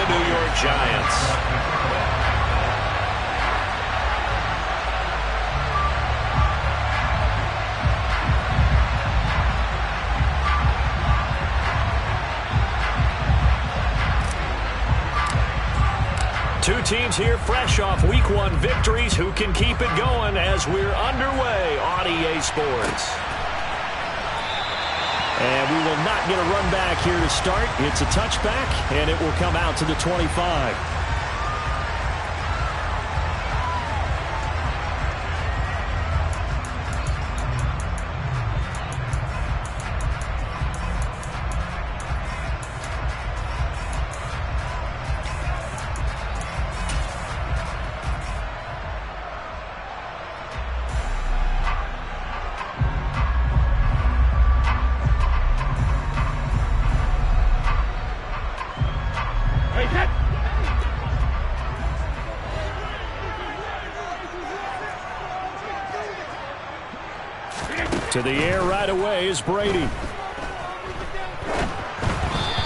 the New York Giants. Two teams here fresh off Week 1 victories. Who can keep it going as we're underway on EA Sports? And we will not get a run back here to start. It's a touchback, and it will come out to the 25. To the air right away is Brady.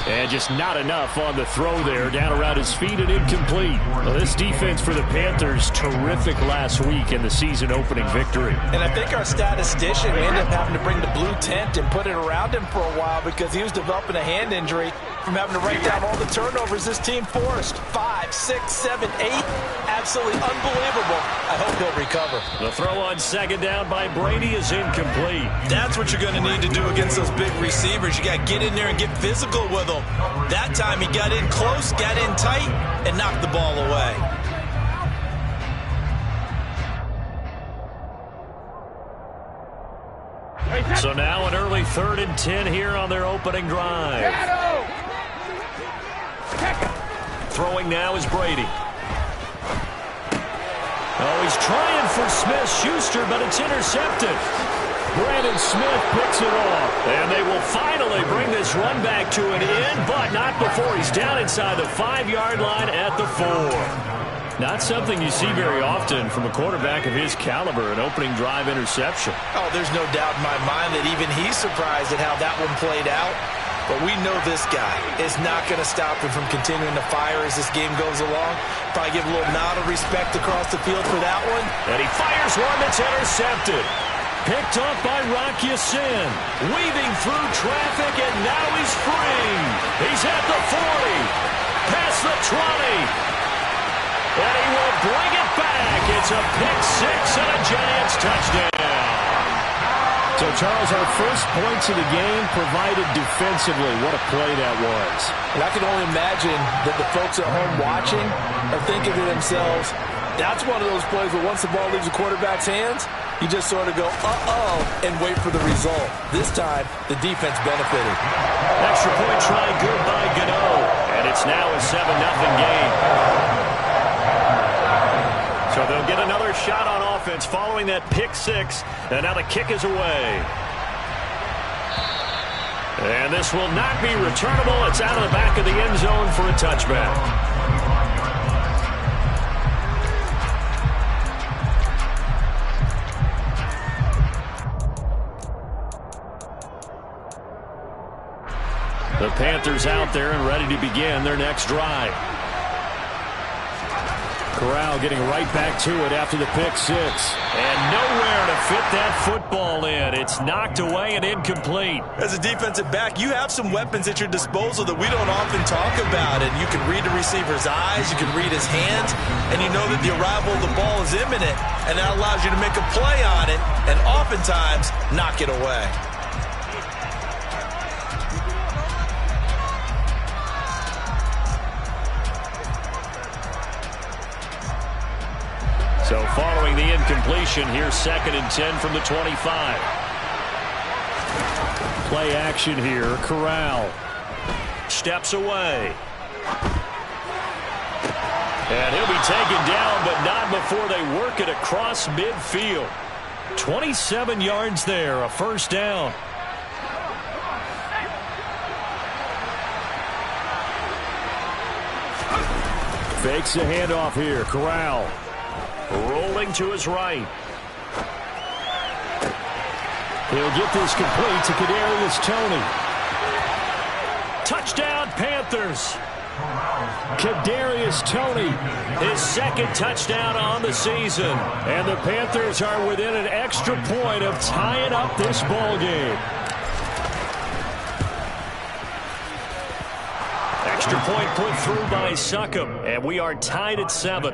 And just not enough on the throw there. Down around his feet and incomplete. Well, this defense for the Panthers, terrific last week in the season-opening victory. And I think our statistician ended up having to bring the blue tent and put it around him for a while because he was developing a hand injury from having to write down all the turnovers this team forced. 5, 6, 7, 8. Absolutely unbelievable. I hope he'll recover. The throw on second down by Brady is incomplete. That's what you're going to need to do against those big receivers. You got to get in there and get physical with them. That time he got in close, got in tight, and knocked the ball away. So now an early 3rd and 10 here on their opening drive. Throwing now is Brady. Oh, he's trying for Smith-Schuster, but it's intercepted. Brandon Smith picks it off. And they will finally bring this run back to an end, but not before he's down inside the 5-yard line at the 4. Not something you see very often from a quarterback of his caliber, an opening drive interception. Oh, there's no doubt in my mind that even he's surprised at how that one played out. But we know this guy is not going to stop him from continuing to fire as this game goes along. Probably give a little nod of respect across the field for that one. And he fires one that's intercepted. Picked off by Rock Ya-Sin. Weaving through traffic, and now he's free. He's at the 40. Past the 20. And he will bring it back. It's a pick-6 and a Giants touchdown. So, Charles, our first points of the game provided defensively. What a play that was. And I can only imagine that the folks at home watching are thinking to themselves, that's one of those plays where once the ball leaves the quarterback's hands, you just sort of go, uh-oh, and wait for the result. This time, the defense benefited. Extra point try good by Gano. And it's now a 7-0 game. So they'll get another shot on offense following that pick-6. And now the kick is away. And this will not be returnable. It's out of the back of the end zone for a touchback. The Panthers out there and ready to begin their next drive. Corral getting right back to it after the pick-6. And nowhere to fit that football in. It's knocked away and incomplete. As a defensive back, you have some weapons at your disposal that we don't often talk about. And you can read the receiver's eyes, you can read his hands, and you know that the arrival of the ball is imminent. And that allows you to make a play on it and oftentimes knock it away. So following the incompletion, here's 2nd and 10 from the 25. Play action here. Corral steps away. And he'll be taken down, but not before they work it across midfield. 27 yards there, a first down. Fakes a handoff here. Corral rolling to his right. He'll get this complete to Kadarius Toney. Touchdown, Panthers. Kadarius Toney, his second touchdown on the season. And the Panthers are within an extra point of tying up this ball game. Extra point put through by Succop, and we are tied at 7.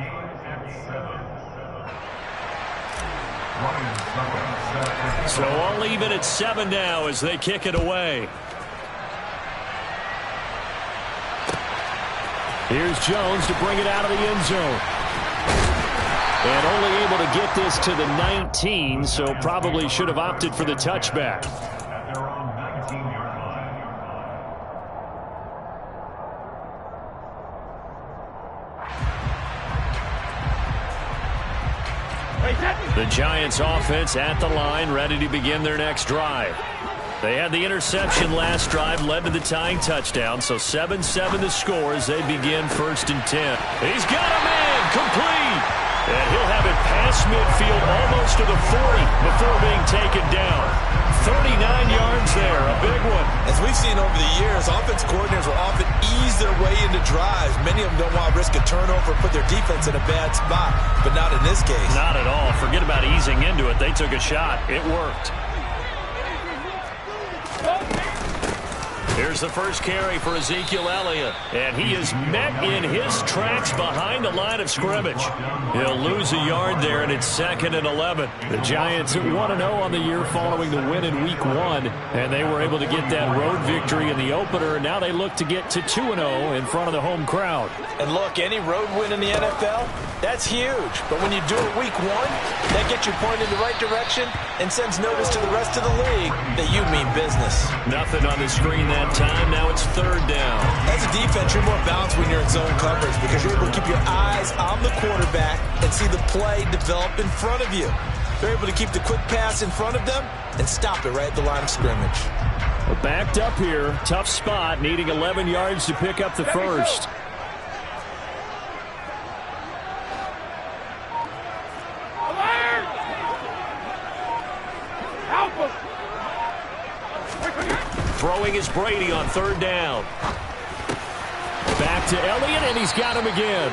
So all even at 7 now as they kick it away. Here's Jones to bring it out of the end zone. And only able to get this to the 19, so probably should have opted for the touchback. The Giants offense at the line, ready to begin their next drive. They had the interception last drive, led to the tying touchdown, so 7-7 the score as they begin 1st and 10. He's got a man, complete. And he'll have it past midfield almost to the 40 before being taken down. 39 yards there, a big one. As we've seen over the years, offense coordinators will often ease their way into drives. Many of them don't want to risk a turnover, put their defense in a bad spot, but not in this case. Not at all. Forget about easing into it. They took a shot. It worked. Here's the first carry for Ezekiel Elliott, and he is met in his tracks behind the line of scrimmage. He'll lose a yard there, and it's 2nd and 11. The Giants 1-0 on the year following the win in Week 1, and they were able to get that road victory in the opener. Now they look to get to 2-0 in front of the home crowd. And look, any road win in the NFL, that's huge. But when you do it Week 1, that gets you pointed in the right direction and sends notice to the rest of the league that you mean business. Nothing on the screen that time. Now it's 3rd down. As a defense, you're more balanced when you're in zone coverage because you're able to keep your eyes on the quarterback and see the play develop in front of you. They're able to keep the quick pass in front of them and stop it right at the line of scrimmage. Well, backed up here. Tough spot, needing 11 yards to pick up the first. Throwing is Brady on 3rd down. Back to Elliott, and he's got him again.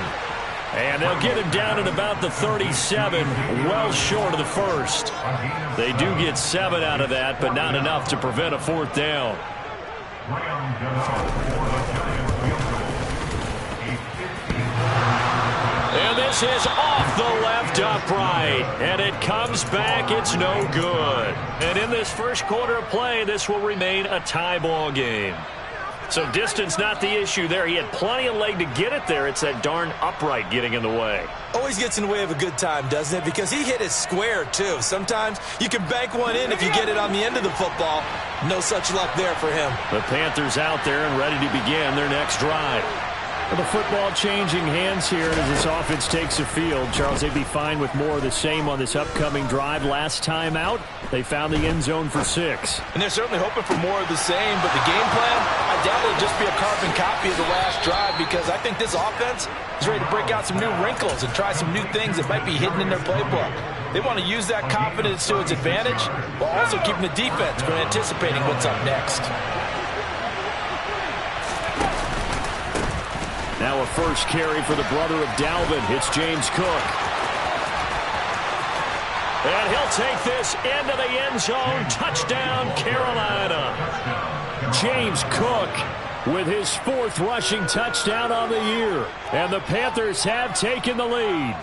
And they'll get him down at about the 37, well short of the first. They do get 7 out of that, but not enough to prevent a 4th down. And this is off the left upright. And it comes back. It's no good. And in this first quarter of play, this will remain a tie ball game. So distance not the issue there. He had plenty of leg to get it there. It's that darn upright getting in the way. Always gets in the way of a good time, doesn't it? Because he hit it square, too. Sometimes you can bank one in if you get it on the end of the football. No such luck there for him. The Panthers out there and ready to begin their next drive. The football changing hands here as this offense takes the field. Charles, they'd be fine with more of the same on this upcoming drive. Last time out, they found the end zone for 6. And they're certainly hoping for more of the same, but the game plan, I doubt it'll just be a carbon copy of the last drive because I think this offense is ready to break out some new wrinkles and try some new things that might be hidden in their playbook. They want to use that confidence to its advantage while also keeping the defense from anticipating what's up next. Now a first carry for the brother of Dalvin. It's James Cook. And he'll take this into the end zone. Touchdown, Carolina. James Cook with his 4th rushing touchdown on the year. And the Panthers have taken the lead.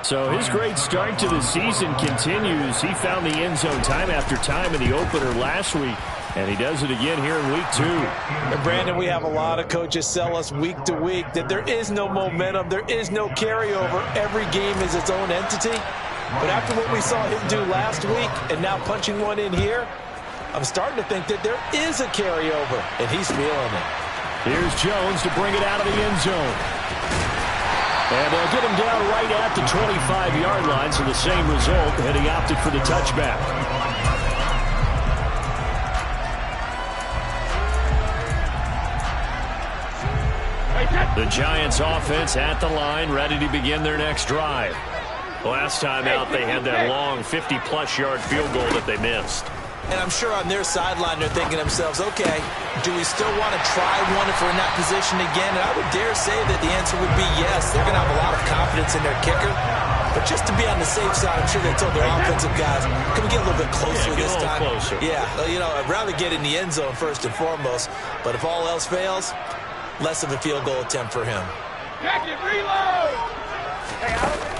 So his great start to the season continues. He found the end zone time after time in the opener last week. And he does it again here in Week 2. And Brandon, we have a lot of coaches sell us week to week that there is no momentum, there is no carryover. Every game is its own entity. But after what we saw him do last week and now punching one in here, I'm starting to think that there is a carryover, and he's feeling it. Here's Jones to bring it out of the end zone. And they'll get him down right at the 25-yard line, so the same result, and he opted for the touchback. The Giants offense at the line, ready to begin their next drive. Last time out, they had that long 50-plus yard field goal that they missed. And I'm sure on their sideline they're thinking to themselves, okay, do we still want to try one if we're in that position again? And I would dare say that the answer would be yes. They're going to have a lot of confidence in their kicker. But just to be on the safe side, I'm sure they told their offensive guys, can we get a little bit closer this time? Closer. Yeah, you know, I'd rather get in the end zone first and foremost. But if all else fails, less of a field goal attempt for him. Jacket, reload!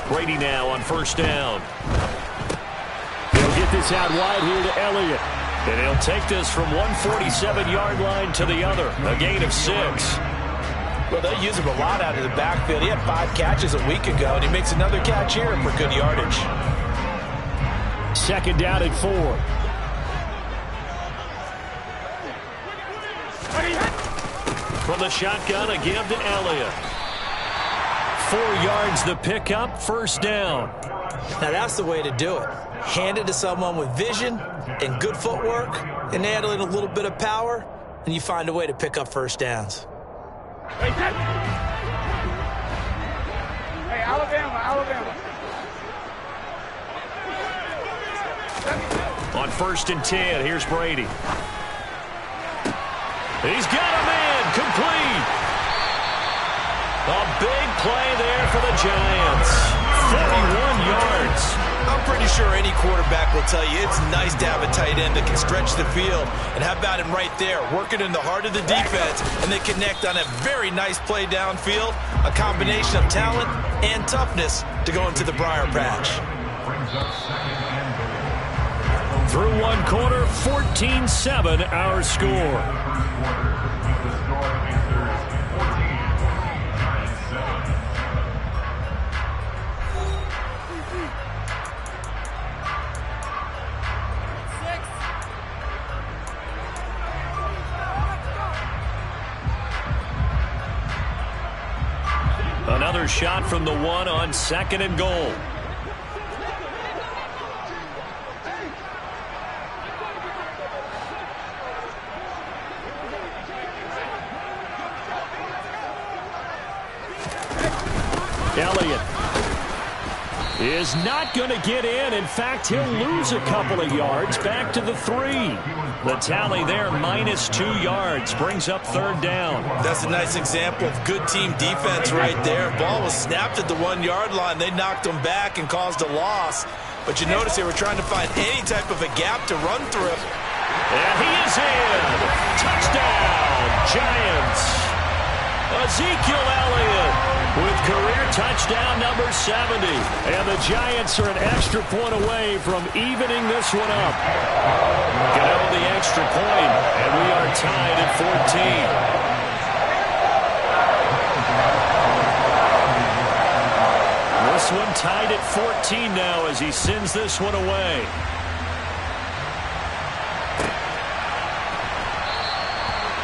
Brady now on first down. He'll get this out wide here to Elliott. And he'll take this from 147-yard line to the other. A gain of 6. Well, they use him a lot out of the backfield. He had 5 catches a week ago, and he makes another catch here for good yardage. Second down and 4. From the shotgun, a give to Elliott. 4 yards the pickup, first down. Now that's the way to do it. Hand it to someone with vision and good footwork, and add in a little bit of power, and you find a way to pick up first downs. Hey, Alabama. On first and 10, here's Brady. He's got a man, complete. A big play there for the Giants. 41 yards. I'm pretty sure any quarterback will tell you it's nice to have a tight end that can stretch the field. And how about him right there, working in the heart of the defense, and they connect on a very nice play downfield, a combination of talent and toughness to go into the briar patch. Through one quarter, 14-7 our score. Another shot from the one on second and goal. Elliott is not going to get in. In fact, he'll lose a couple of yards back to the 3. The tally there, -2 yards, brings up third down. That's a nice example of good team defense right there. Ball was snapped at the 1-yard line. They knocked him back and caused a loss. But you notice they were trying to find any type of a gap to run through. And he is in. Touchdown, Giants. Ezekiel Elliott with career touchdown number 70. And the Giants are an extra point away from evening this one up. Get out the extra point, and we are tied at 14. This one tied at 14 now as he sends this one away.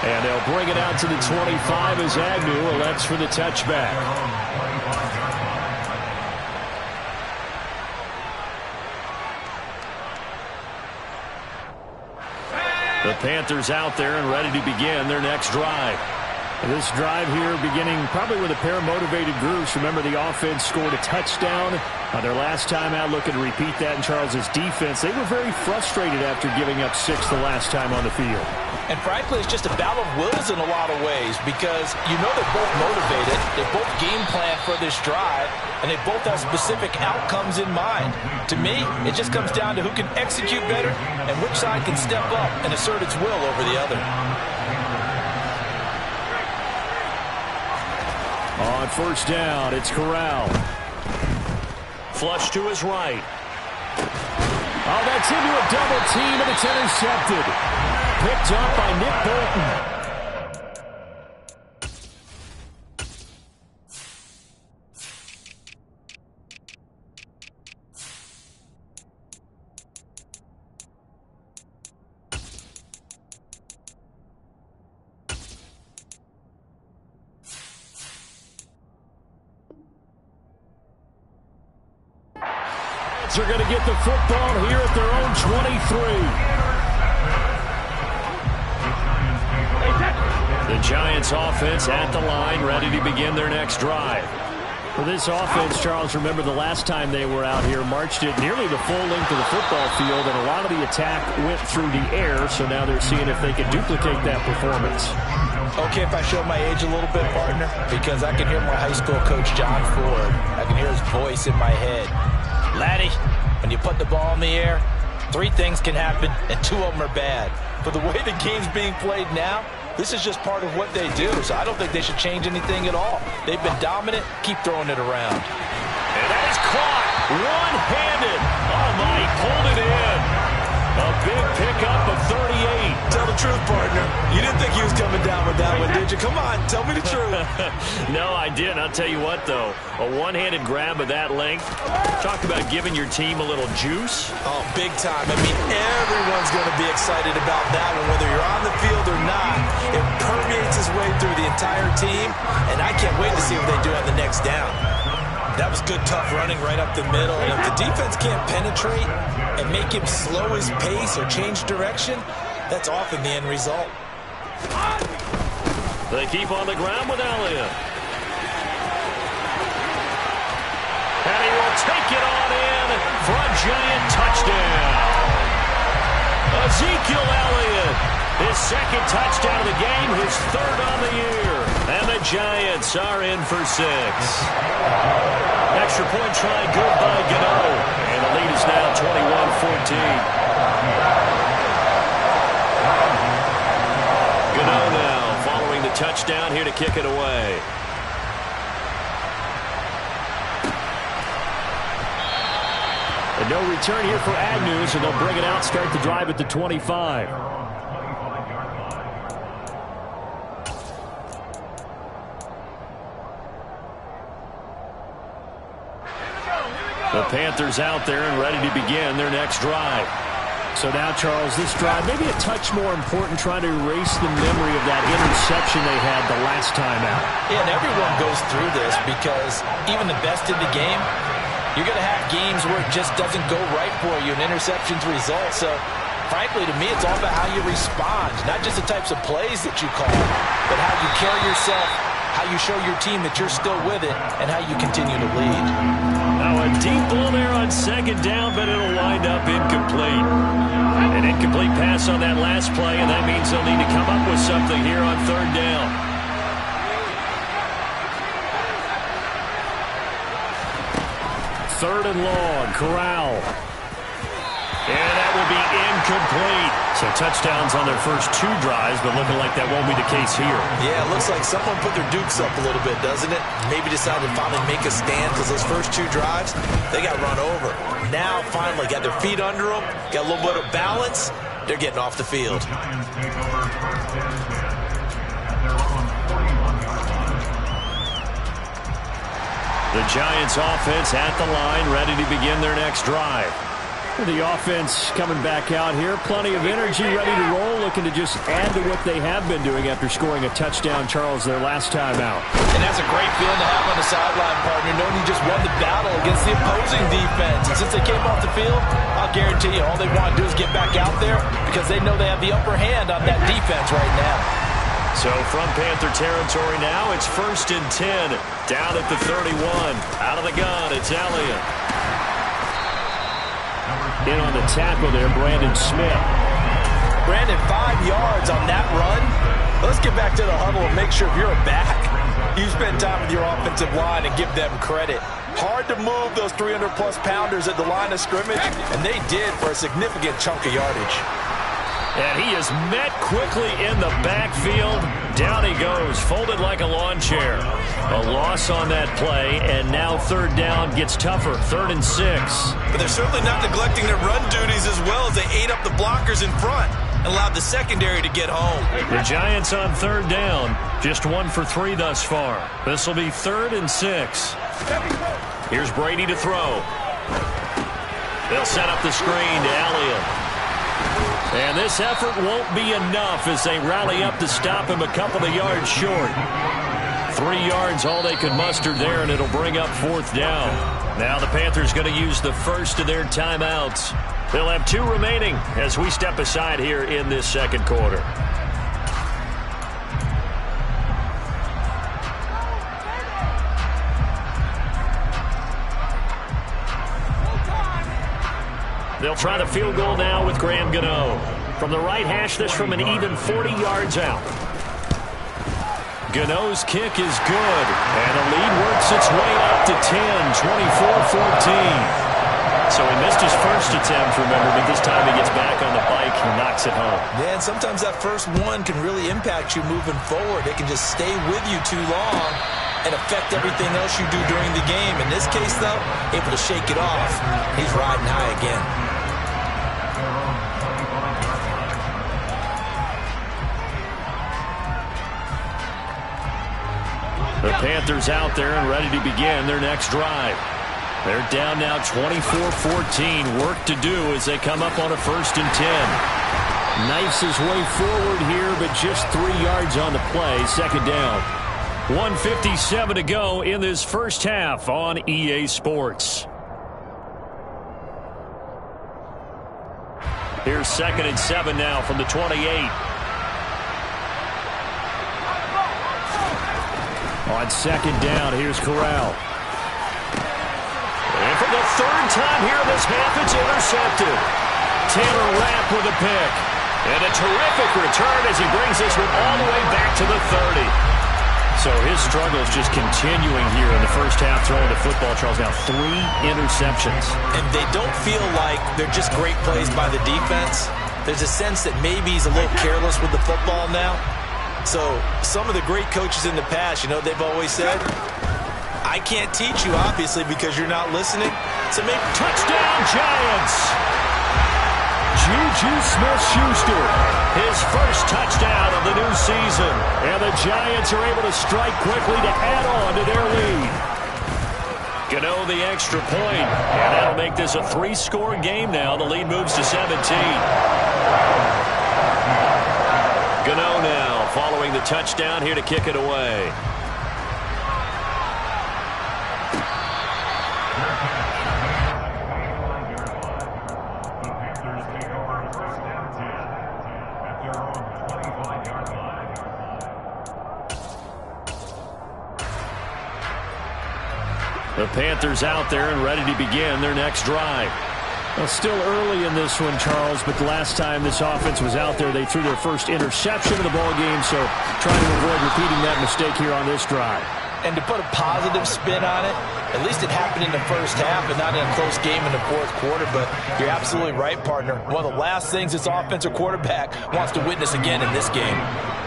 And they'll bring it out to the 25 as Agnew elects for the touchback. The Panthers out there and ready to begin their next drive. This drive here beginning probably with a pair of motivated groups. Remember, the offense scored a touchdown on their last time out. Looking to repeat that in Charles's defense. They were very frustrated after giving up 6 the last time on the field. And frankly, it's just a battle of wills in a lot of ways because you know they're both motivated. They both game plan for this drive, and they both have specific outcomes in mind. To me, it just comes down to who can execute better and which side can step up and assert its will over the other. On first down, it's Corral. Flush to his right. Oh, that's into a double team, and it's intercepted. Picked up by Nick Bolton. Are going to get the football here at their own 23. The Giants offense at the line, ready to begin their next drive. For this offense, Charles, remember the last time they were out here, marched it nearly the full length of the football field, and a lot of the attack went through the air, so now they're seeing if they can duplicate that performance. Okay, if I show my age a little bit, partner, because I can hear my high school coach, John Ford. I can hear his voice in my head. Laddie, when you put the ball in the air, 3 things can happen, and 2 of them are bad. But the way the game's being played now, this is just part of what they do, so I don't think they should change anything at all. They've been dominant. Keep throwing it around. And that is caught one-handed. Oh, my, he pulled it in. A big pickup of 38. Tell the truth, partner. You didn't think he was coming down with that one, did you? Come on, tell me the truth. No, I didn't. I'll tell you what, though. A one-handed grab of that length. Talk about giving your team a little juice. Oh, big time. I mean, everyone's going to be excited about that one, whether you're on the field or not. It permeates its way through the entire team, and I can't wait to see what they do on the next down. That was good, tough running right up the middle. And if the defense can't penetrate and make him slow his pace or change direction, that's often the end result. They keep on the ground with Elliott. And he will take it on in for a giant touchdown. Ezekiel Elliott, his second touchdown of the game, his 3rd on the year. And the Giants are in for 6. Extra point try good by Gano. And the lead is now 21-14. Gano now following the touchdown here to kick it away. And no return here for Agnew, so they'll bring it out, start the drive at the 25. The Panthers out there and ready to begin their next drive. So now, Charles, this drive maybe a touch more important, trying to erase the memory of that interception they had the last time out. Yeah, and everyone goes through this because even the best in the game, you're going to have games where it just doesn't go right for you, and interceptions result. So, frankly, to me, it's all about how you respond, not just the types of plays that you call, but how you carry yourself, how you show your team that you're still with it, and how you continue to lead. Now a deep ball there on 2nd down, but it'll wind up incomplete. An incomplete pass on that last play, and that means they'll need to come up with something here on 3rd down. Third and long, Corral. And that will be incomplete. So touchdowns on their first 2 drives, but looking like that won't be the case here. Yeah, it looks like someone put their dukes up a little bit, doesn't it? Maybe decided to finally make a stand because those first 2 drives, they got run over. Now, finally, got their feet under them, got a little bit of balance. They're getting off the field. The Giants offense at the line, ready to begin their next drive. The offense coming back out here. Plenty of energy, ready to roll, looking to just add to what they have been doing after scoring a touchdown, Charles, their last time out. And that's a great feeling to have on the sideline, partner, knowing you just won the battle against the opposing defense. And since they came off the field, I'll guarantee you all they want to do is get back out there because they know they have the upper hand on that defense right now. So from Panther territory now, it's 1st and 10. Down at the 31. Out of the gun, it's Elliott. In on the tackle there, Brandon Smith. Brandon, 5 yards on that run. Let's get back to the huddle and make sure if you're a back, you spend time with your offensive line and give them credit. Hard to move those 300-plus pounders at the line of scrimmage, and they did for a significant chunk of yardage. And he is met quickly in the backfield. Down he goes, folded like a lawn chair. A loss on that play, and now 3rd down gets tougher, 3rd and 6. But they're certainly not neglecting their run duties as well as they ate up the blockers in front and allowed the secondary to get home. The Giants on 3rd down, just 1 for 3 thus far. This will be 3rd and 6. Here's Brady to throw. They'll set up the screen to Elliott. And this effort won't be enough as they rally up to stop him a couple of yards short. 3 yards, all they could muster there, and it'll bring up 4th down. Now the Panthers going to use the first of their timeouts. They'll have 2 remaining as we step aside here in this 2nd quarter. They'll try the field goal now with Graham Gano. From the right hash, this from an even 40 yards out. Gano's kick is good, and the lead works its way up to 10, 24-14. So he missed his first attempt, remember, but this time he gets back on the bike and knocks it home. Yeah, and sometimes that first one can really impact you moving forward. It can just stay with you too long and affect everything else you do during the game. In this case, though, able to shake it off. He's riding high again. The Panthers out there and ready to begin their next drive. They're down now 24-14. Work to do as they come up on a 1st and 10. Knifes his way forward here, but just 3 yards on the play. 2nd down. 1:57 to go in this first half on EA Sports. Here's 2nd and 7 now from the 28. On 2nd down, here's Corral. And for the 3rd time here in this half, it's intercepted. Taylor Rapp with a pick. And a terrific return as he brings this one all the way back to the 30. So his struggles just continuing here in the first half throwing the football. Charles, now 3 interceptions. And they don't feel like they're just great plays by the defense. There's a sense that maybe he's a little careless with the football now. So some of the great coaches in the past, you know, they've always said, I can't teach you, obviously, because you're not listening. So maybe touchdown, Giants! Juju Smith-Schuster, his first touchdown of the new season. And the Giants are able to strike quickly to add on to their lead. Gano the extra point, and that'll make this a 3-score game now. The lead moves to 17. Gano now following the touchdown here to kick it away. The Panthers out there and ready to begin their next drive. Well, still early in this one, Charles, but the last time this offense was out there, they threw their first interception of the ball game, so trying to avoid repeating that mistake here on this drive. And to put a positive spin on it, at least it happened in the first half and not in a close game in the 4th quarter, but you're absolutely right, partner. One of the last things this offensive quarterback wants to witness again in this game.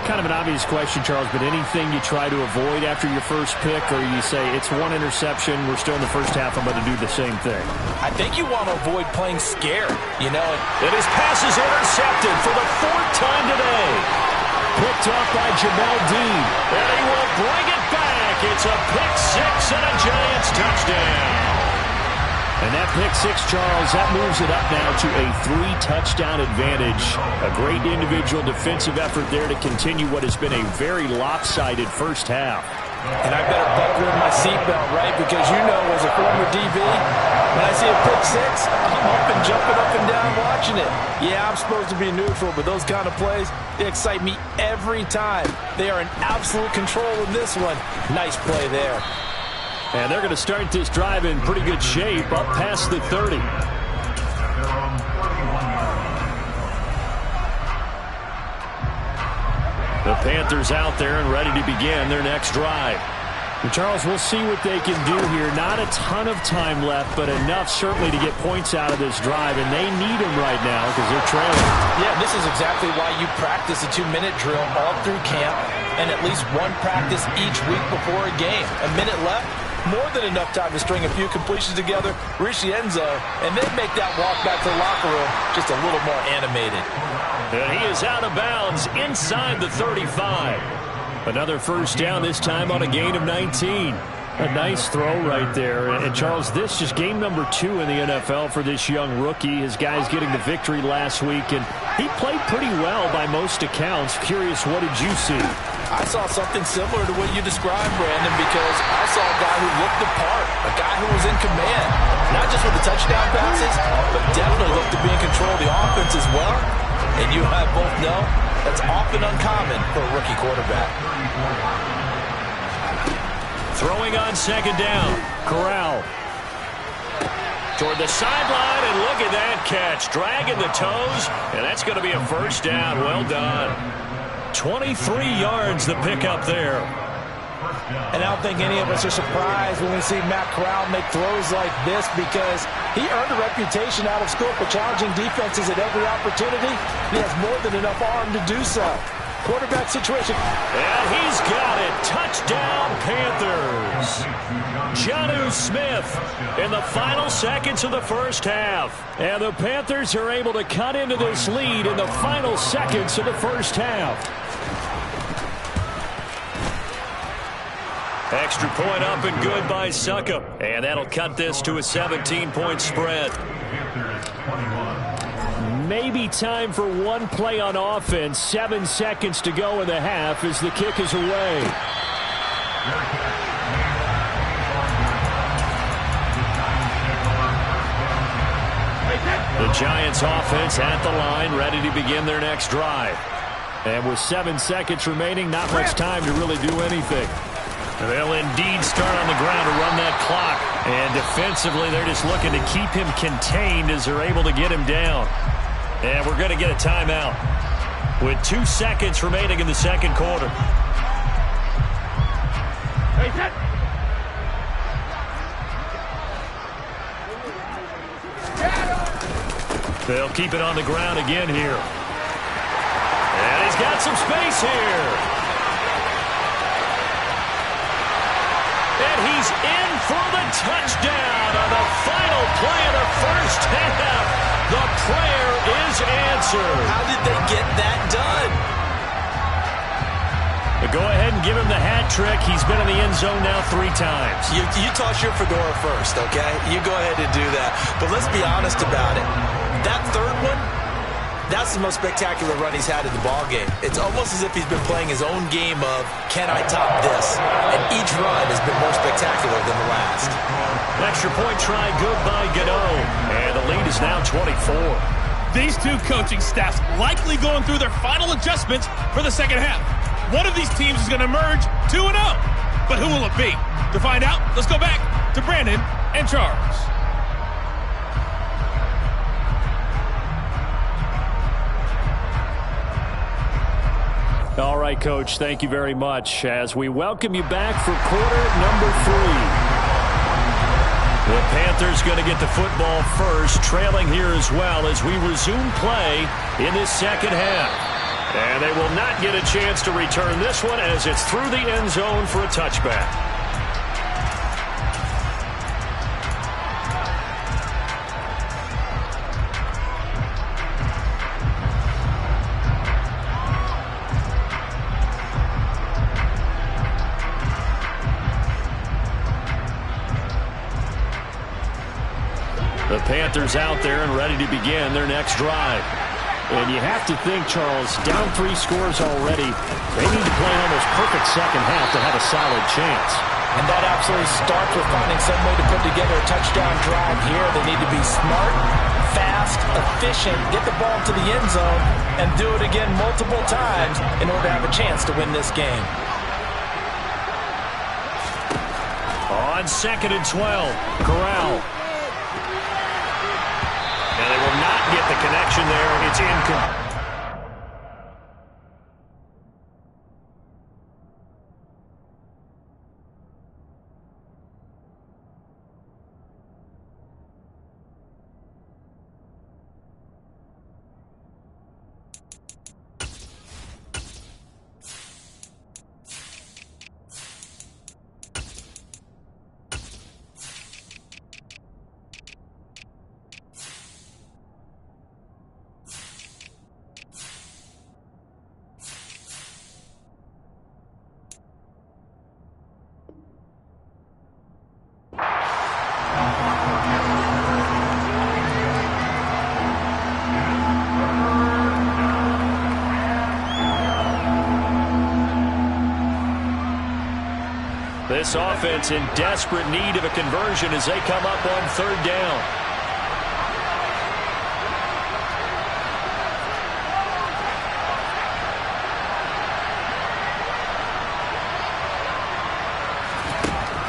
Kind of an obvious question, Charles, but anything you try to avoid after your first pick, or you say it's 1 interception, we're still in the first half, I'm going to do the same thing? I think you want to avoid playing scared, you know. And his pass is intercepted for the 4th time today. Picked off by Jamel Dean, and he will bring it back. It's a pick 6 and a Giants touchdown. And that pick 6, Charles, that moves it up now to a 3-touchdown advantage. A great individual defensive effort there to continue what has been a very lopsided first half. And I better buckle in my seatbelt, right? Because you know, as a former DB, when I see a pick 6, I'm up and jumping up and down watching it. Yeah, I'm supposed to be neutral, but those kind of plays, they excite me every time. They are in absolute control in this one. Nice play there. And they're going to start this drive in pretty good shape up past the 30. The Panthers out there and ready to begin their next drive. And Charles, we'll see what they can do here. Not a ton of time left, but enough certainly to get points out of this drive, and they need them right now because they're trailing. Yeah, this is exactly why you practice a 2-minute drill all through camp and at least one practice each week before a game. A minute left, more than enough time to string a few completions together, reach the end zone, and then make that walk back to the locker room just a little more animated. And he is out of bounds inside the 35. Another first down, this time on a gain of 19. A nice throw right there. And Charles, this is game number 2 in the NFL for this young rookie. His guys getting the victory last week, and he played pretty well by most accounts. Curious, what did you see? I saw something similar to what you described, Brandon, because I saw a guy who looked the part, a guy who was in command, not just with the touchdown passes, but definitely looked to be in control of the offense as well. And you and I both know that's often uncommon for a rookie quarterback. Throwing on 2nd down, Corral. Toward the sideline, and look at that catch. Dragging the toes, and that's going to be a first down. Well done. 23 yards the pickup there. And I don't think any of us are surprised when we see Matt Corral make throws like this, because he earned a reputation out of school for challenging defenses at every opportunity. He has more than enough arm to do so. Quarterback situation. And he's got it. Touchdown, Panthers. Jonnu Smith in the final seconds of the first half. And the Panthers are able to cut into this lead in the final seconds of the first half. Extra point up and good by Succop. And that'll cut this to a 17-point spread. Maybe time for one play on offense. 7 seconds to go in the half as the kick is away. The Giants offense at the line, ready to begin their next drive. And with 7 seconds remaining, not much time to really do anything. They'll indeed start on the ground to run that clock. And defensively, they're just looking to keep him contained as they're able to get him down. And we're going to get a timeout with 2 seconds remaining in the second quarter. They'll keep it on the ground again here. And he's got some space here. And he's in for the touchdown on the final play of the first half. The prayer is answered. How did they get that done? But go ahead and give him the hat trick. He's been in the end zone now 3 times. You toss your fedora first, okay? You go ahead and do that. But let's be honest about it. That third one, that's the most spectacular run he's had in the ballgame. It's almost as if he's been playing his own game of, can I top this? And each run has been more spectacular than the last. Extra point try, good by Gano. And the lead is now 24. These two coaching staffs likely going through their final adjustments for the second half. One of these teams is going to emerge 2-0. But who will it be? To find out, let's go back to Brandon and Charles. All right, Coach, thank you very much as we welcome you back for quarter number 3. The Panthers going to get the football first, trailing here as well as we resume play in this second half. And they will not get a chance to return this one as it's through the end zone for a touchback. The Panthers out there and ready to begin their next drive. And you have to think, Charles, down 3 scores already. They need to play an almost perfect second half to have a solid chance. And that absolutely starts with finding some way to put together a touchdown drive here. They need to be smart, fast, efficient, get the ball to the end zone, and do it again multiple times in order to have a chance to win this game. On 2nd and 12, Corral. And they will not get the connection there. It's incomplete. This offense in desperate need of a conversion as they come up on 3rd down.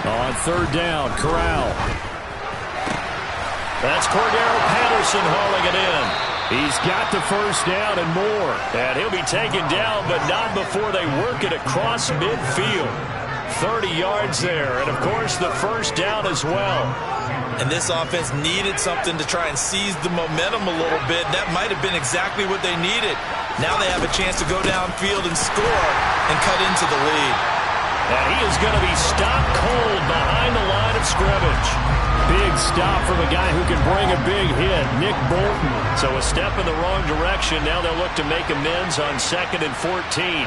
On 3rd down, Corral. That's Cordero Patterson hauling it in. He's got the first down and more. And he'll be taken down, but not before they work it across midfield. 30 yards there, and of course the first down as well. And this offense needed something to try and seize the momentum a little bit. That might have been exactly what they needed. Now they have a chance to go downfield and score and cut into the lead. And he is going to be stopped cold behind the line of scrimmage. Big stop from a guy who can bring a big hit, Nick Bolton. So a step in the wrong direction. Now they'll look to make amends on 2nd and 14.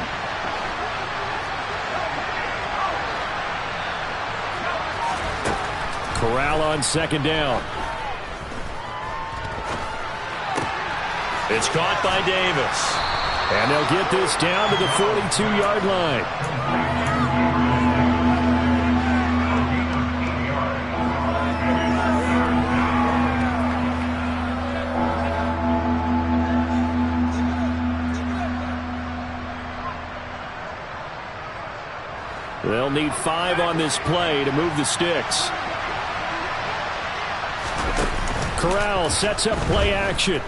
Corral on 2nd down. It's caught by Davis. And they'll get this down to the 42-yard line. They'll need 5 on this play to move the sticks. Corral sets up play action.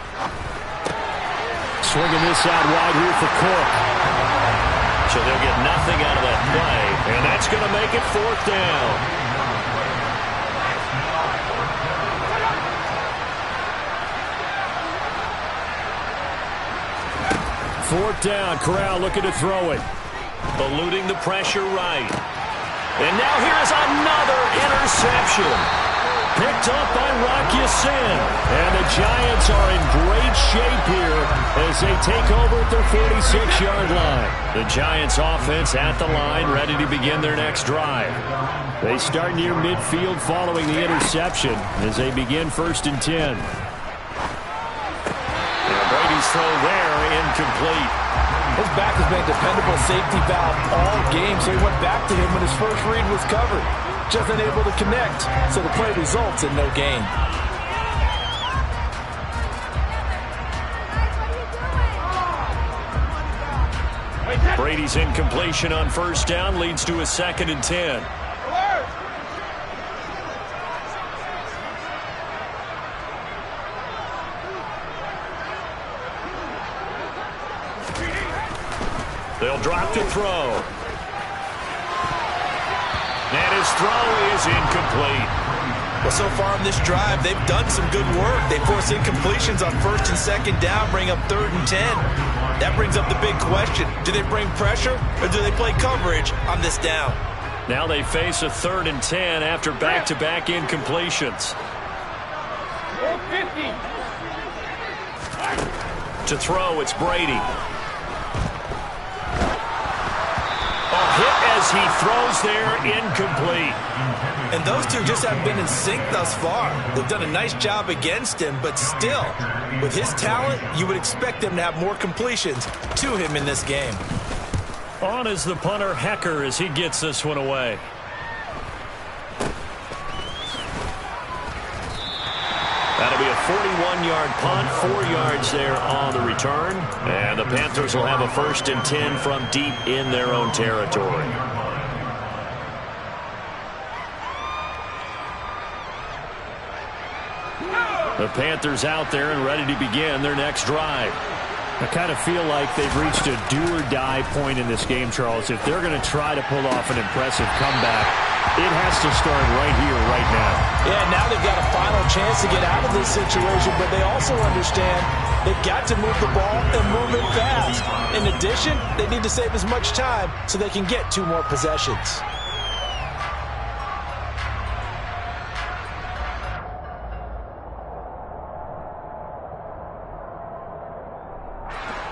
Swinging this out wide here for Cook. So they'll get nothing out of that play, and that's going to make it 4th down. 4th down, Corral looking to throw it. Eluding the pressure right. And now here's another interception. Picked up by Rocky Sin. And the Giants are in great shape here as they take over at their 46-yard line. The Giants offense at the line, ready to begin their next drive. They start near midfield following the interception as they begin 1st and 10. And Brady's throw there, incomplete. His back has been a dependable safety valve all game, so he went back to him when his first read was covered. Just unable to connect, so the play results in no gain. Brady's incompletion on 1st down leads to a 2nd and 10. They'll drop to throw. And his throw is incomplete. Well, so far in this drive, they've done some good work. They force incompletions on 1st and 2nd down, bring up 3rd and 10. That brings up the big question. Do they bring pressure or do they play coverage on this down? Now they face a 3rd and 10 after back-to-back incompletions. 50. To throw, it's Brady. Hit as he throws there, incomplete. And those two just haven't been in sync thus far. They've done a nice job against him, but still, with his talent, you would expect him to have more completions to him in this game. On is the punter, Hecker, as he gets this one away. That'll be a 41-yard punt, 4 yards there on the return. And the Panthers will have a 1st and 10 from deep in their own territory. The Panthers out there and ready to begin their next drive. I kind of feel like they've reached a do-or-die point in this game, Charles. If they're going to try to pull off an impressive comeback, it has to start right here, right now. Yeah, now they've got a final chance to get out of this situation, but they also understand they've got to move the ball and move it fast. In addition, they need to save as much time so they can get 2 more possessions.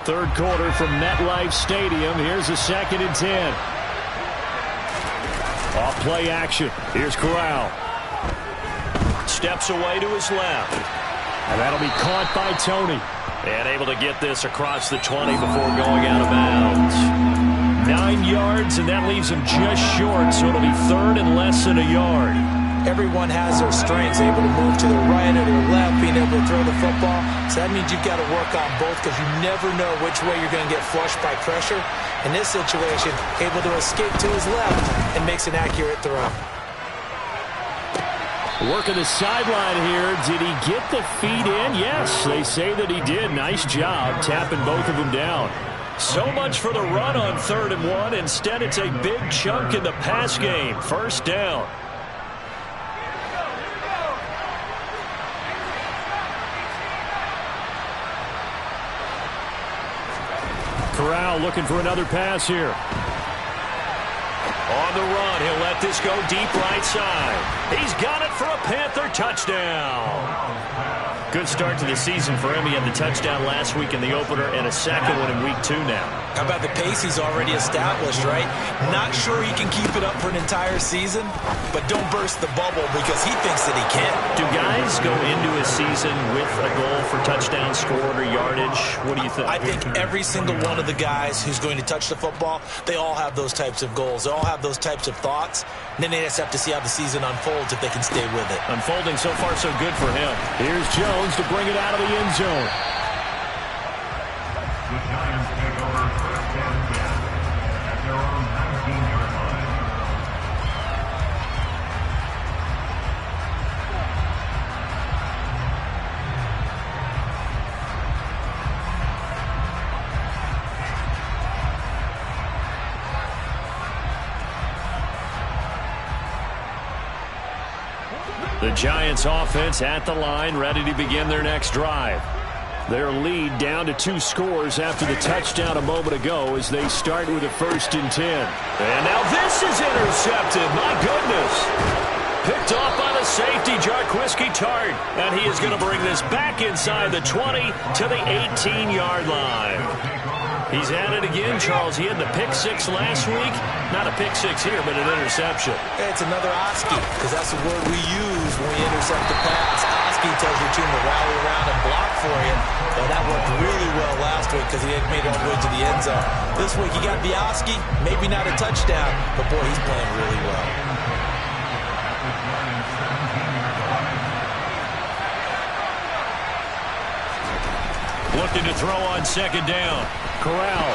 Third quarter from MetLife Stadium. Here's a 2nd and 10. Off play action. Here's Corral. Steps away to his left. And that'll be caught by Tony. And able to get this across the 20 before going out of bounds. 9 yards, and that leaves him just short, so it'll be 3rd and less than a yard. Everyone has their strengths, able to move to their right or their left, being able to throw the football. So that means you've got to work on both because you never know which way you're going to get flushed by pressure. In this situation, able to escape to his left and makes an accurate throw. Working the sideline here. Did he get the feet in? Yes, they say that he did. Nice job tapping both of them down. So much for the run on 3rd and 1. Instead, it's a big chunk in the pass game. First down. Corral looking for another pass here. On the run, he'll let this go deep right side. He's got it for a Panther touchdown. Good start to the season for him. He had the touchdown last week in the opener and a second one in week 2 now. How about the pace he's already established, right? Not sure he can keep it up for an entire season, but don't burst the bubble because he thinks that he can. Do guys go into a season with a goal for touchdown scored or yardage? What do you think? I think every single one of the guys who's going to touch the football, they all have those types of goals. They all have those types of thoughts. And then they just have to see how the season unfolds if they can stay with it. Unfolding so far so good for him. Here's Jones to bring it out of the end zone. The Giants take over 1st and 10 at their own 19-yard line. The Giants offense at the line, ready to begin their next drive. Their lead down to 2 scores after the touchdown a moment ago as they start with a 1st and 10. And now this is intercepted. My goodness. Picked off by the safety, Jarquiski Tart. And he is going to bring this back inside the 20 to the 18-yard line. He's at it again, Charles. He had the pick 6 last week. Not a pick 6 here, but an interception. It's another Oski, because that's the word we use when we intercept the pass. Oski tells your team to rally around and block for you. And that worked really well last week because he had made it all the way to the end zone. This week he got the Oski, maybe not a touchdown, but boy, he's playing really well. Looking to throw on 2nd down. Corral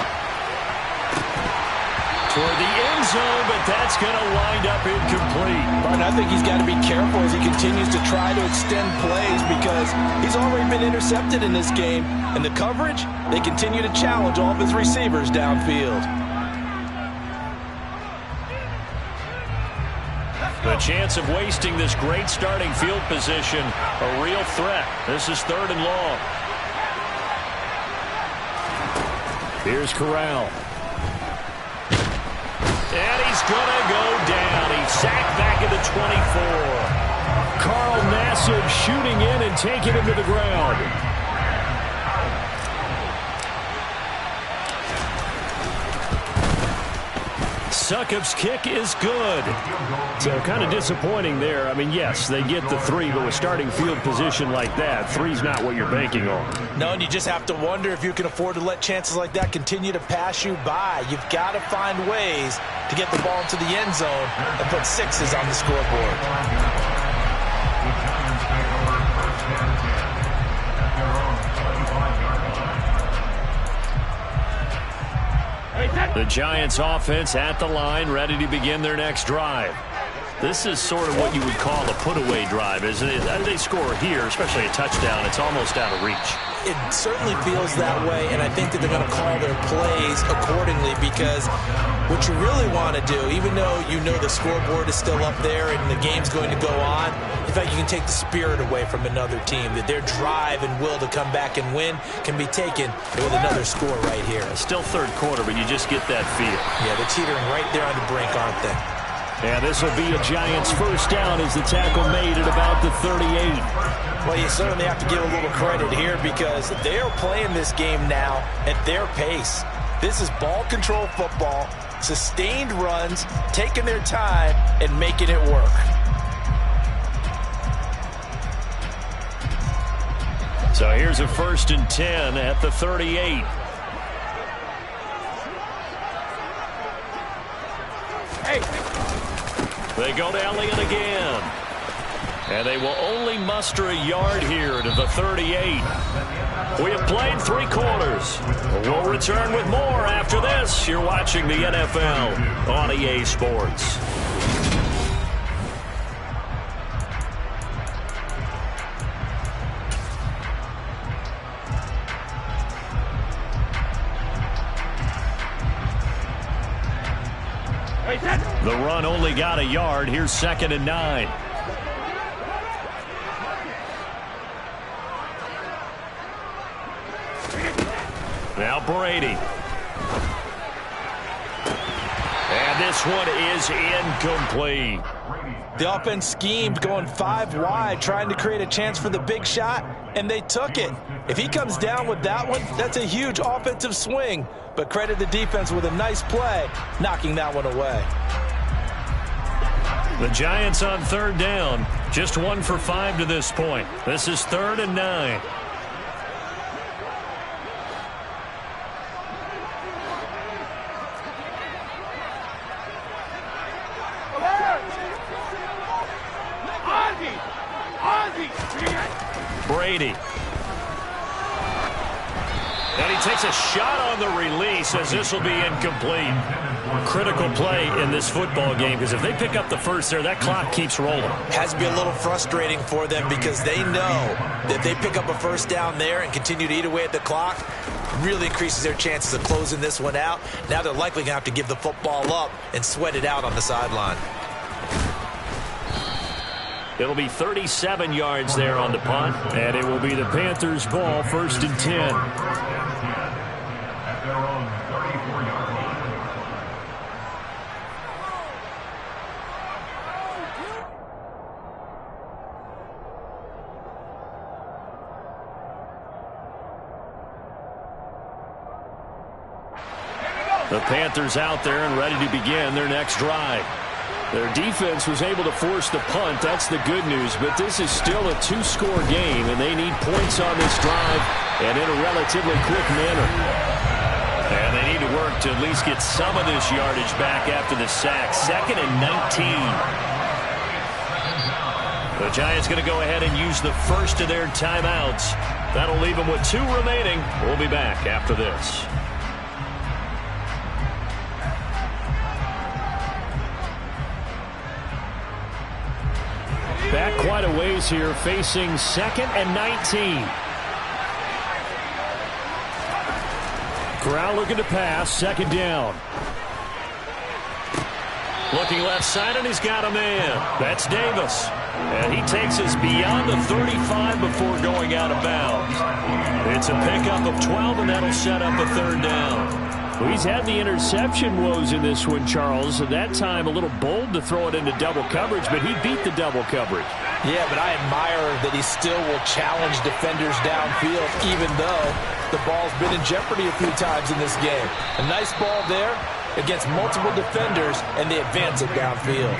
Toward the end zone, but that's going to wind up incomplete. Martin, I think he's got to be careful as he continues to try to extend plays because he's already been intercepted in this game. And the coverage, they continue to challenge all of his receivers downfield. The chance of wasting this great starting field position, a real threat. This is 3rd and long. Here's Corral. And he's going to go down. He's sacked back at the 24. Carl Nassib shooting in and taking him to the ground. Succop's kick is good. So kind of disappointing there. I mean, yes, they get the 3, but with starting field position like that, 3's not what you're banking on. No, and you just have to wonder if you can afford to let chances like that continue to pass you by. You've got to find ways to get the ball into the end zone and put 6s on the scoreboard. The Giants offense at the line, ready to begin their next drive. This is sort of what you would call a put-away drive, isn't it? They score here, especially a touchdown. It's almost out of reach. It certainly feels that way, and I think that they're going to call their plays accordingly because what you really want to do, even though you know the scoreboard is still up there and the game's going to go on, in fact, you can take the spirit away from another team, that their drive and will to come back and win can be taken with another score right here. Still 3rd quarter, but you just get that feel. Yeah, they're teetering right there on the brink, aren't they? And this will be a Giants 1st down as the tackle made at about the 38. Well, you certainly have to give a little credit here because they are playing this game now at their pace. This is ball control football, sustained runs, taking their time, and making it work. So here's a 1st and 10 at the 38. They go to Elliott again. And they will only muster a yard here to the 38. We have played 3 quarters. We'll return with more after this. You're watching the NFL on EA Sports. The run only got a yard. Here's 2nd and 9. Now Brady. And this one is incomplete. The offense schemed, going 5 wide, trying to create a chance for the big shot, and they took it. If he comes down with that one, that's a huge offensive swing. But credit the defense with a nice play, knocking that one away. The Giants on 3rd down. Just 1 for 5 to this point. This is 3rd and 9. Brady. And he takes a shot on the release as this will be incomplete. Critical play in this football game because if they pick up the first there, that clock keeps rolling. Has to be a little frustrating for them because they know that they pick up a first down there and continue to eat away at the clock, really increases their chances of closing this one out. Now they're likely going to have to give the football up and sweat it out on the sideline. It'll be 37 yards there on the punt, and it will be the Panthers' ball, 1st and 10. At their own 34-yard line. The Panthers out there and ready to begin their next drive. Their defense was able to force the punt. That's the good news. But this is still a 2-score game, and they need points on this drive and in a relatively quick manner. And they need to work to at least get some of this yardage back after the sack. 2nd and 19. The Giants going to go ahead and use the first of their timeouts. That'll leave them with 2 remaining. We'll be back after this. Back quite a ways here, facing 2nd and 19. Corral looking to pass, 2nd down. Looking left side, and he's got a man. That's Davis. And he takes us beyond the 35 before going out of bounds. It's a pickup of 12, and that'll set up a 3rd down. Well, he's had the interception woes in this one, Charles. At that time, a little bold to throw it into double coverage, but he beat the double coverage. Yeah, but I admire that he still will challenge defenders downfield, even though the ball's been in jeopardy a few times in this game. A nice ball there against multiple defenders, and they advance it downfield.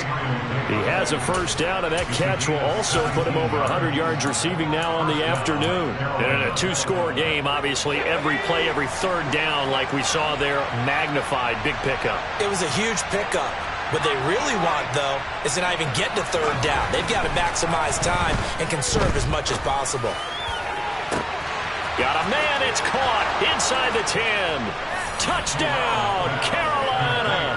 He has a first down, and that catch will also put him over 100 yards receiving now on the afternoon. And in a 2-score game, obviously, every play, every 3rd down, like we saw there, magnified, big pickup. It was a huge pickup. What they really want, though, is to not even get to 3rd down. They've got to maximize time and conserve as much as possible. Got a man, it's caught inside the 10. Touchdown, Carolina.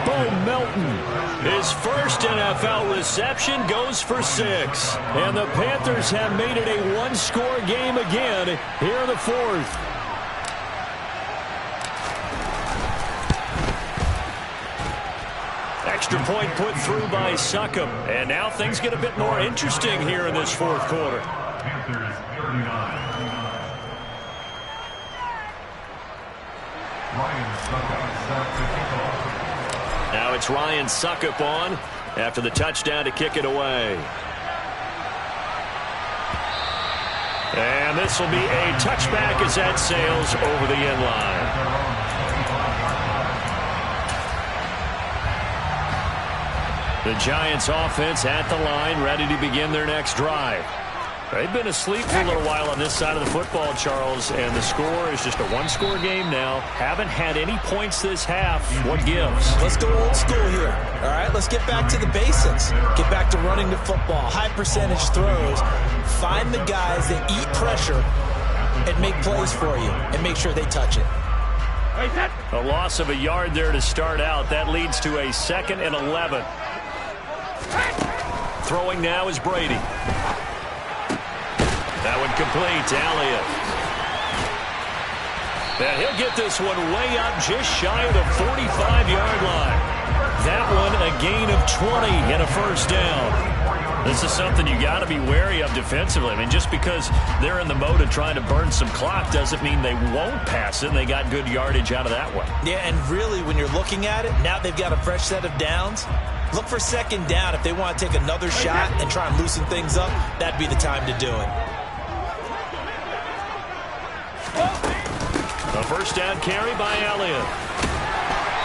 Bo Melton. His first NFL reception goes for 6. And the Panthers have made it a 1-score game again here in the 4th. Extra point put through by Succop. And now things get a bit more interesting here in this 4th quarter. Panthers 39. Ryan Succop set to kick off. Now it's Ryan Succop on after the touchdown to kick it away. And this will be a touchback as that sails over the end line. The Giants offense at the line, ready to begin their next drive. They've been asleep for a little while on this side of the football, Charles, and the score is just a 1-score game now. Haven't had any points this half. What gives? Let's go old school here. All right, let's get back to the basics. Get back to running the football, high percentage throws. Find the guys that eat pressure and make plays for you and make sure they touch it. A loss of a yard there to start out. That leads to a 2nd and 11. Throwing now is Brady. That one complete to Elliott. And he'll get this one way up just shy of the 45-yard line. That one a gain of 20 and a first down. This is something you got to be wary of defensively. I mean, just because they're in the mode of trying to burn some clock doesn't mean they won't pass it. And they got good yardage out of that one. Yeah, and really, when you're looking at it, now they've got a fresh set of downs. Look for second down. If they want to take another shot and try and loosen things up, that'd be the time to do it. A first down carry by Elliott.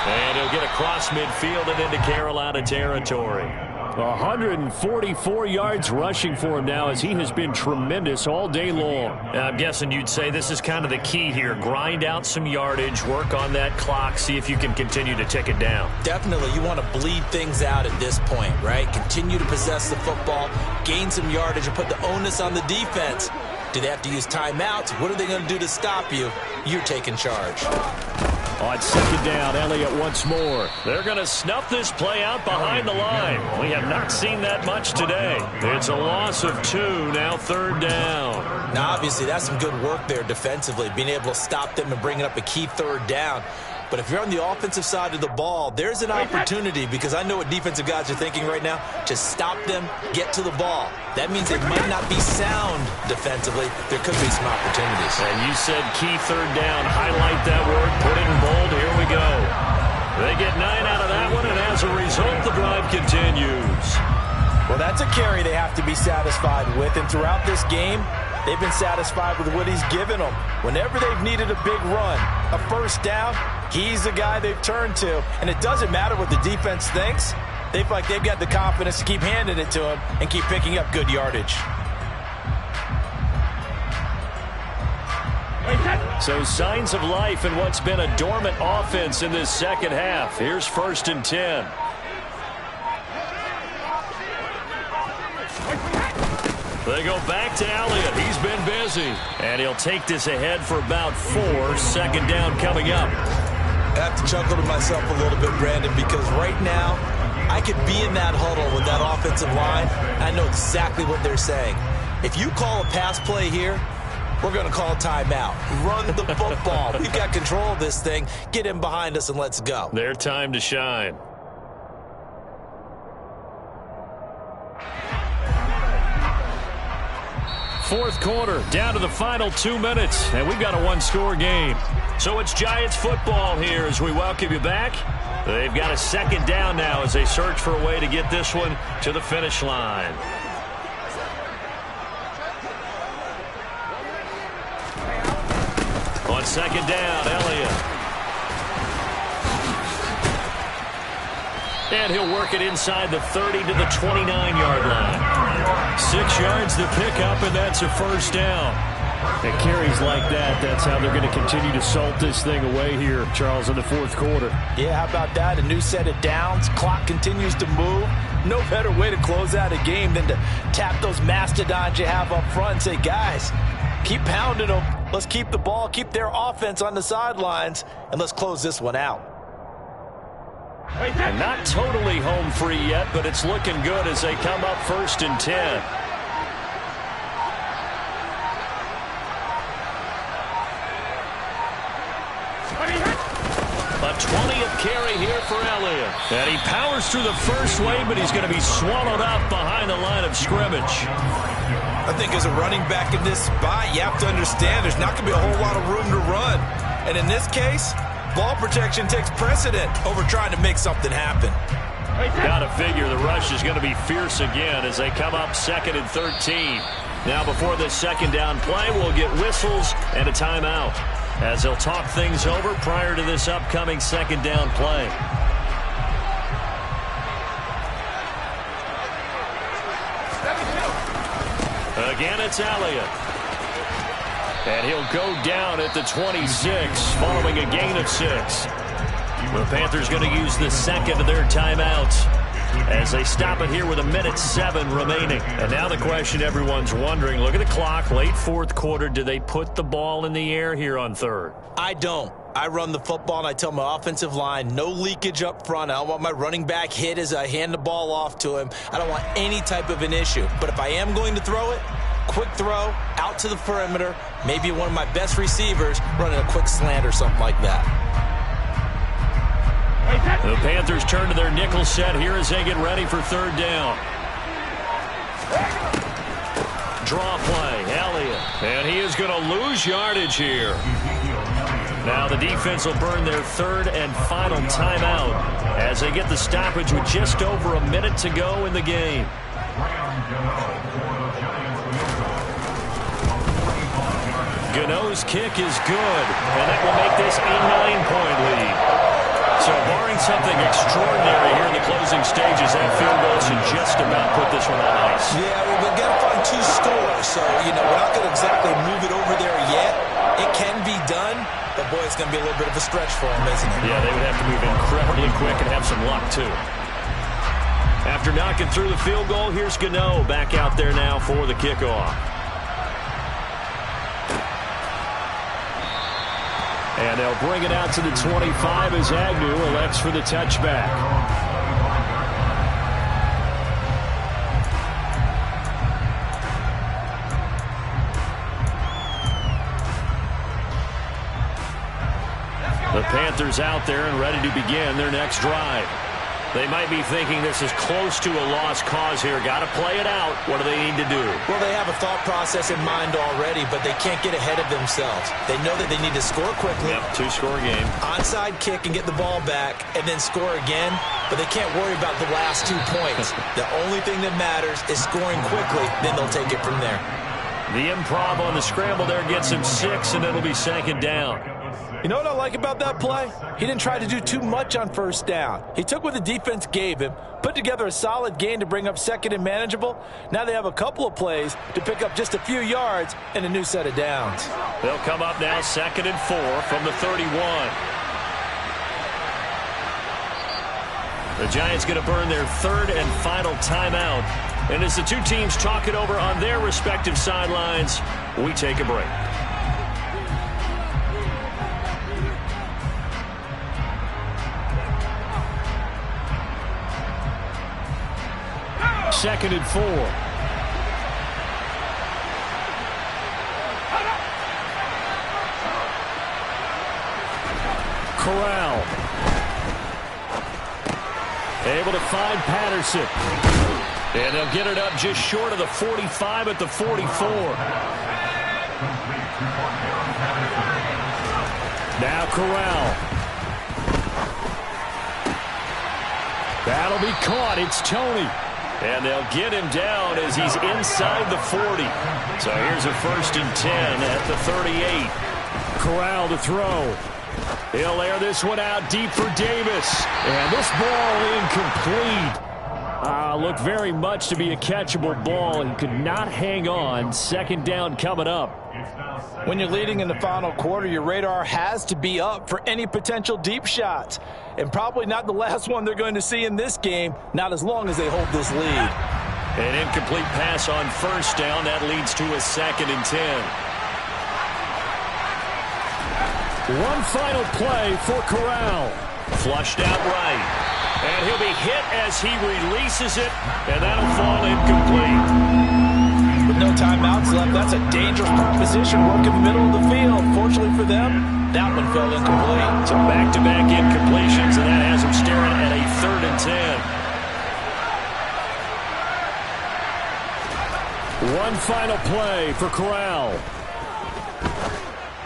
And he'll get across midfield and into Carolina territory. 144 yards rushing for him now as he has been tremendous all day long. I'm guessing you'd say this is kind of the key here. Grind out some yardage, work on that clock, see if you can continue to tick it down. Definitely. You want to bleed things out at this point, right? Continue to possess the football, gain some yardage, and put the onus on the defense. Do they have to use timeouts? What are they going to do to stop you? You're taking charge. On second down, Elliott once more. They're going to snuff this play out behind the line. We have not seen that much today. It's a loss of 2, now third down. Now, obviously, that's some good work there defensively, being able to stop them and bringing up a key third down. But if you're on the offensive side of the ball, there's an opportunity, because I know what defensive guys are thinking right now, to stop them, get to the ball. That means they might not be sound defensively. There could be some opportunities. And you said key third down. Highlight that word. Put it in bold. Here we go. They get 9 out of that one, and as a result, the drive continues. Well, that's a carry they have to be satisfied with. And throughout this game, they've been satisfied with what he's given them. Whenever they've needed a big run, a first down, he's the guy they've turned to. And it doesn't matter what the defense thinks. They feel like they've got the confidence to keep handing it to him and keep picking up good yardage. So signs of life in what's been a dormant offense in this second half. Here's 1st and 10. They go back to Elliott. He's been busy. And he'll take this ahead for about 4. Second down coming up. I have to chuckle to myself a little bit, Brandon, because right now I could be in that huddle with that offensive line. I know exactly what they're saying. If you call a pass play here, we're going to call a timeout. Run the football. We've got control of this thing. Get in behind us and let's go. Their time to shine. Fourth quarter, down to the final 2 minutes, and we've got a one-score game. So it's Giants football here as we welcome you back. They've got a second down now as they search for a way to get this one to the finish line. On second down, Elliott. And he'll work it inside the 30 to the 29-yard line. 6 yards to pick up, and that's a first down. It carries like that. That's how they're going to continue to salt this thing away here, Charles, in the fourth quarter. Yeah, how about that? A new set of downs. Clock continues to move. No better way to close out a game than to tap those mastodons you have up front and say, guys, keep pounding them. Let's keep the ball, keep their offense on the sidelines, and let's close this one out. And not totally home free yet, but it's looking good as they come up 1st and 10. A 20th carry here for Elliott. And he powers through the first wave, but he's going to be swallowed up behind the line of scrimmage. I think as a running back in this spot, you have to understand there's not going to be a whole lot of room to run. And in this case, ball protection takes precedent over trying to make something happen. Got to figure the rush is going to be fierce again as they come up 2nd and 13. Now before this second down play, we'll get whistles and a timeout as they'll talk things over prior to this upcoming second down play. Again, it's Elliott. And he'll go down at the 26 following a gain of 6. The Panthers going to use the second of their timeouts as they stop it here with 1:07 remaining. And now the question everyone's wondering, look at the clock, late fourth quarter, do they put the ball in the air here on third? I don't. I run the football and I tell my offensive line, no leakage up front. I don't want my running back hit as I hand the ball off to him. I don't want any type of an issue. But if I am going to throw it, quick throw, out to the perimeter, maybe one of my best receivers running a quick slant or something like that. The Panthers turn to their nickel set here as they get ready for third down. Draw play, Elliott. And he is going to lose yardage here. Now the defense will burn their third and final timeout as they get the stoppage with just over a minute to go in the game. Gano's kick is good, and that will make this a 9-point lead. So barring something extraordinary here in the closing stages, that field goal should just about put this one on ice. Yeah, we've got to find 2 scores. So, we're not going to exactly move it over there yet. It can be done, but boy, it's going to be a little bit of a stretch for them, isn't it? Yeah, they would have to move incredibly quick and have some luck, too. After knocking through the field goal, here's Gano back out there now for the kickoff. And they'll bring it out to the 25 as Agnew elects for the touchback. The Panthers out there and ready to begin their next drive. They might be thinking this is close to a lost cause here. Got to play it out. What do they need to do? Well, they have a thought process in mind already, but they can't get ahead of themselves. They know that they need to score quickly. Yep, 2-score game. Onside kick and get the ball back and then score again, but they can't worry about the last 2 points. The only thing that matters is scoring quickly, then they'll take it from there. The improv on the scramble there gets him 6, and it'll be second down. You know what I like about that play? He didn't try to do too much on first down. He took what the defense gave him, put together a solid gain to bring up second and manageable. Now they have a couple of plays to pick up just a few yards and a new set of downs. They'll come up now 2nd and 4 from the 31. The Giants going to burn their third and final timeout. And as the two teams talk it over on their respective sidelines, we take a break. Second and 4. Corral. Able to find Patterson. And they'll get it up just short of the 45 at the 44. Now Corral. That'll be caught. It's Tony. And they'll get him down as he's inside the 40. So here's a 1st and 10 at the 38. Corral to throw. He'll air this one out deep for Davis. And this ball incomplete. Looked very much to be a catchable ball and could not hang on. Second down coming up. When you're leading in the final quarter, your radar has to be up for any potential deep shots. And probably not the last one they're going to see in this game, not as long as they hold this lead. An incomplete pass on first down. That leads to a 2nd and 10. One final play for Corral. Flushed out right. And he'll be hit as he releases it, and that'll fall incomplete. With no timeouts left, that's a dangerous proposition. Work in the middle of the field. Fortunately for them, that one fell incomplete. So back-to-back incompletions, and that has him staring at a 3rd and 10. One final play for Corral.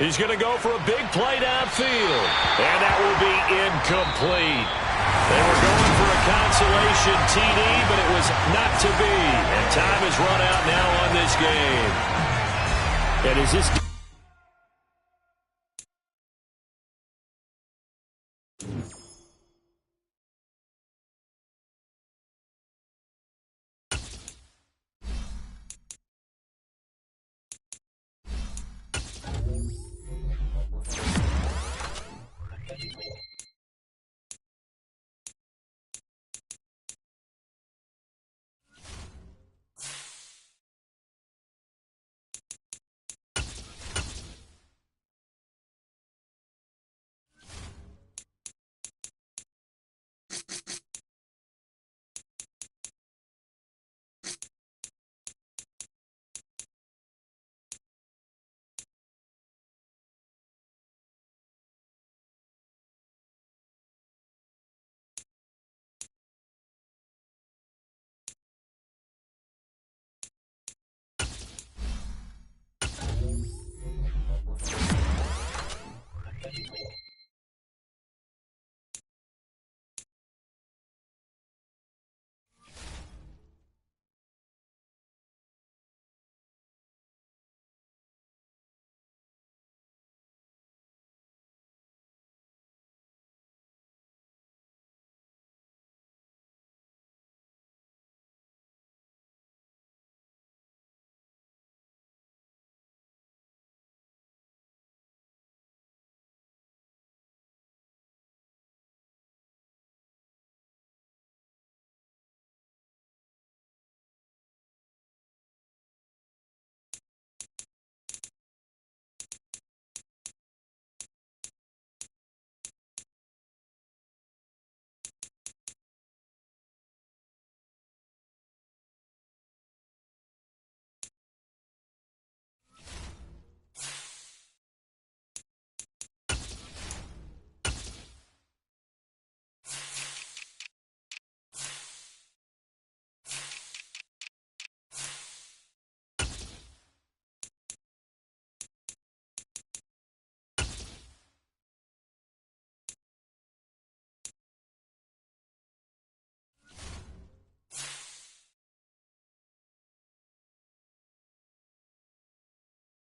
He's going to go for a big play downfield, and that will be incomplete. They were going for a consolation TD, but it was not to be. And time is run out now on this game. And as this